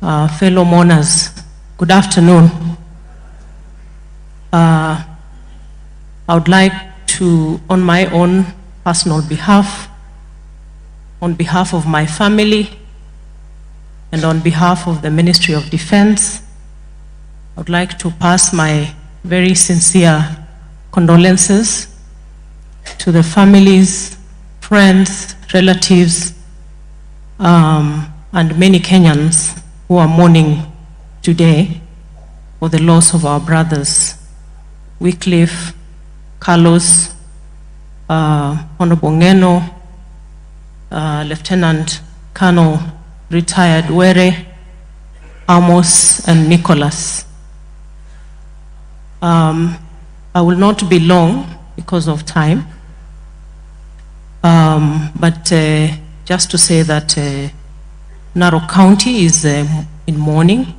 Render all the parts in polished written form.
fellow mourners, good afternoon. I would like to, on my own personal behalf, on behalf of my family, and on behalf of the Ministry of Defense, I would like to pass my very sincere condolences to the families, friends, relatives, and many Kenyans who are mourning today for the loss of our brothers, Wycliffe, Carlos, Honorable Ngeno, Lieutenant Colonel retired Were, Amos, and Nicholas. I will not be long because of time, but just to say that Narok County is in mourning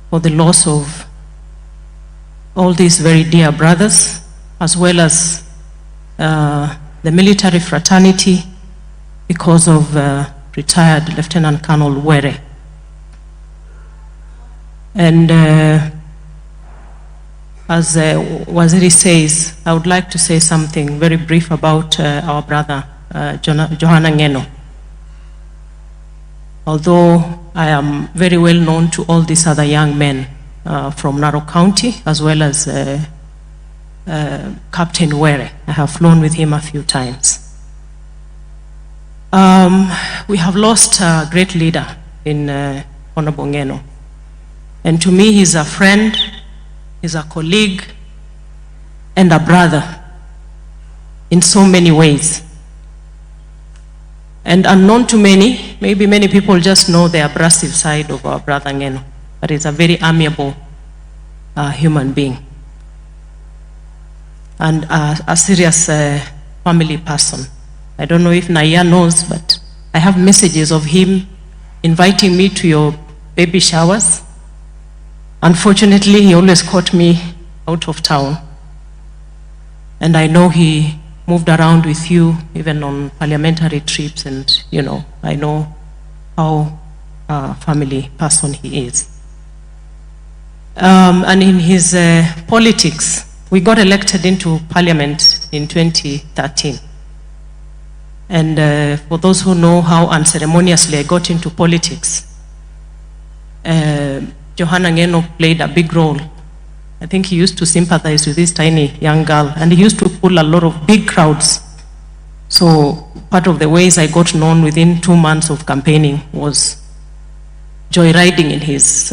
for the loss of all these very dear brothers, as well as the military fraternity because of retired Lieutenant Colonel Were. And as Waziri says, I would like to say something very brief about our brother, Johanna Ngeno. Although I am very well known to all these other young men from Narok County, as well as Captain Were. I have flown with him a few times. We have lost a great leader in Honorable Ngeno. And to me, he's a friend, he's a colleague, and a brother in so many ways. And unknown to many, maybe many people just know the abrasive side of our brother Ngeno, but he's a very amiable human being and a serious family person. I don't know if Naya knows, but I have messages of him inviting me to your baby showers. Unfortunately, he always caught me out of town. And I know he moved around with you, even on parliamentary trips, and you know, I know how family person he is. And in his politics, we got elected into parliament in 2013. And for those who know how unceremoniously I got into politics, Johanna Ngeno played a big role. I think he used to sympathize with this tiny young girl, and he used to pull a lot of big crowds. So part of the ways I got known within 2 months of campaigning was joyriding in his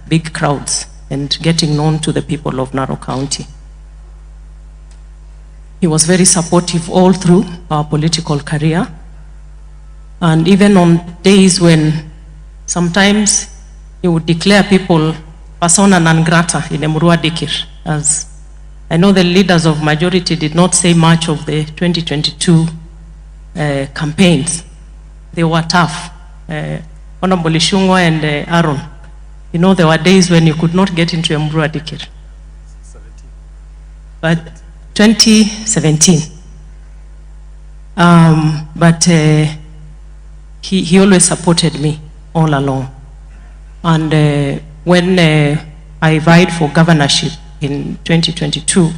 big crowds and getting known to the people of Narok County. He was very supportive all through our political career. And even on days when sometimes he would declare people persona non grata in Emurua Dikir, as I know the leaders of majority did not say much of the 2022 campaigns. They were tough. Honorable Ishungwa and Aaron, you know, there were days when you could not get into Emurua Dikir. But 2017. But he always supported me all along. And when I vied for governorship in 2022,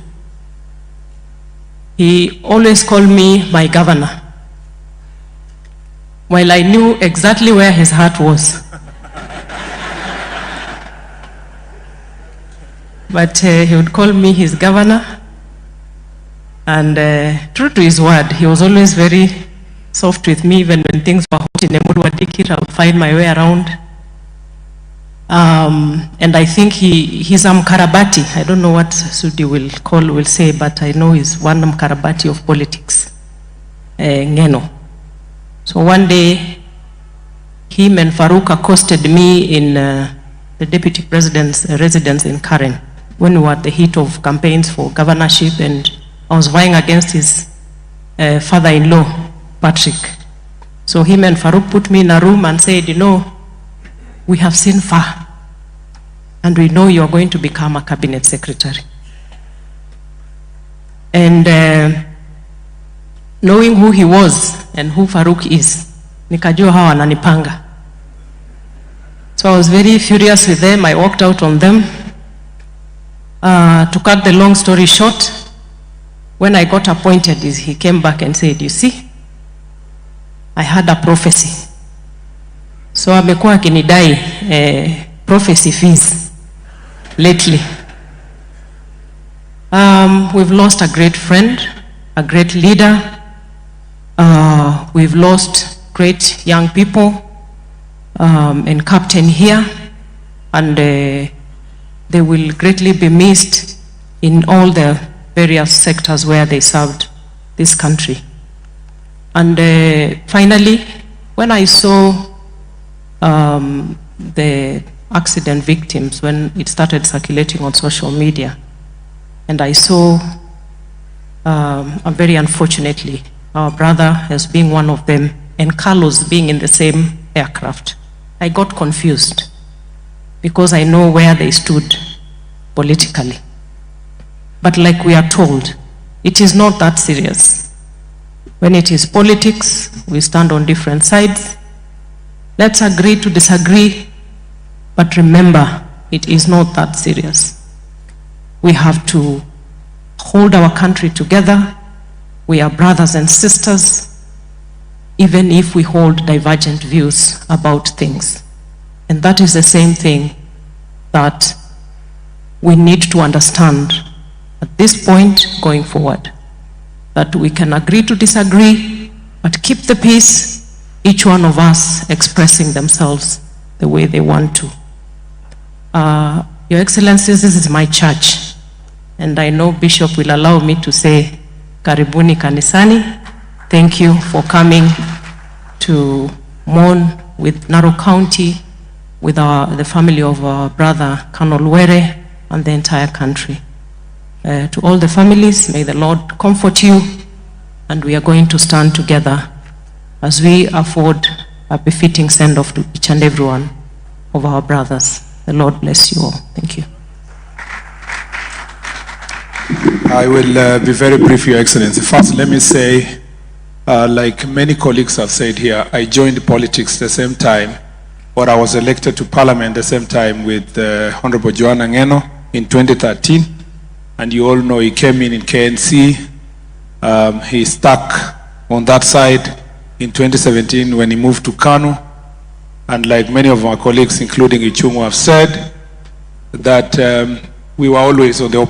he always called me my governor, while I knew exactly where his heart was. But he would call me his governor, and true to his word, he was always very soft with me. Even when things were hot in Emurua Dikir, I would find my way around. And I think he's a Mkarabati. I don't know what Sudi will say, but I know he's one Mkarabati of politics, Ngeno. So one day, him and Farouk accosted me in the deputy president's residence in Karen when we were at the heat of campaigns for governorship, and I was vying against his father-in-law, Patrick. So him and Farouk put me in a room and said, you know, we have seen far, and we know you are going to become a cabinet secretary. And knowing who he was and who Farouk is, nikajua hawa wananipanga. So I was very furious with them. I walked out on them. To cut the long story short, when I got appointed, he came back and said, you see, I had a prophecy. So amekuwa akinidai prophecy fees lately. We've lost a great friend, a great leader. We've lost great young people and captain here, and they will greatly be missed in all the various sectors where they served this country. And finally, when I saw the accident victims, when it started circulating on social media, and I saw, very unfortunately, our brother as being one of them, and Carlos being in the same aircraft, I got confused because I know where they stood politically. But like we are told, it is not that serious. When it is politics, we stand on different sides. Let's agree to disagree, but remember, it is not that serious. We have to hold our country together. We are brothers and sisters, even if we hold divergent views about things. And that is the same thing that we need to understand at this point going forward, that we can agree to disagree, but keep the peace, each one of us expressing themselves the way they want to. Your Excellencies, this is my church, and I know Bishop will allow me to say, Karibuni Kanisani. Thank you for coming to mourn with Narok County, with the family of our brother Colonel Were and the entire country. To all the families, may the Lord comfort you, and we are going to stand together as we afford a befitting send-off to each and every one of our brothers. The Lord bless you all. Thank you. I will be very brief, Your Excellency. First, let me say, like many colleagues have said here, I joined politics the same time, or I was elected to Parliament the same time with Honorable Joanna Ngeno in 2013. And you all know he came in KNC. He stuck on that side in 2017 when he moved to Kanu. And like many of my colleagues, including Ichungu, have said that we were always on the opposite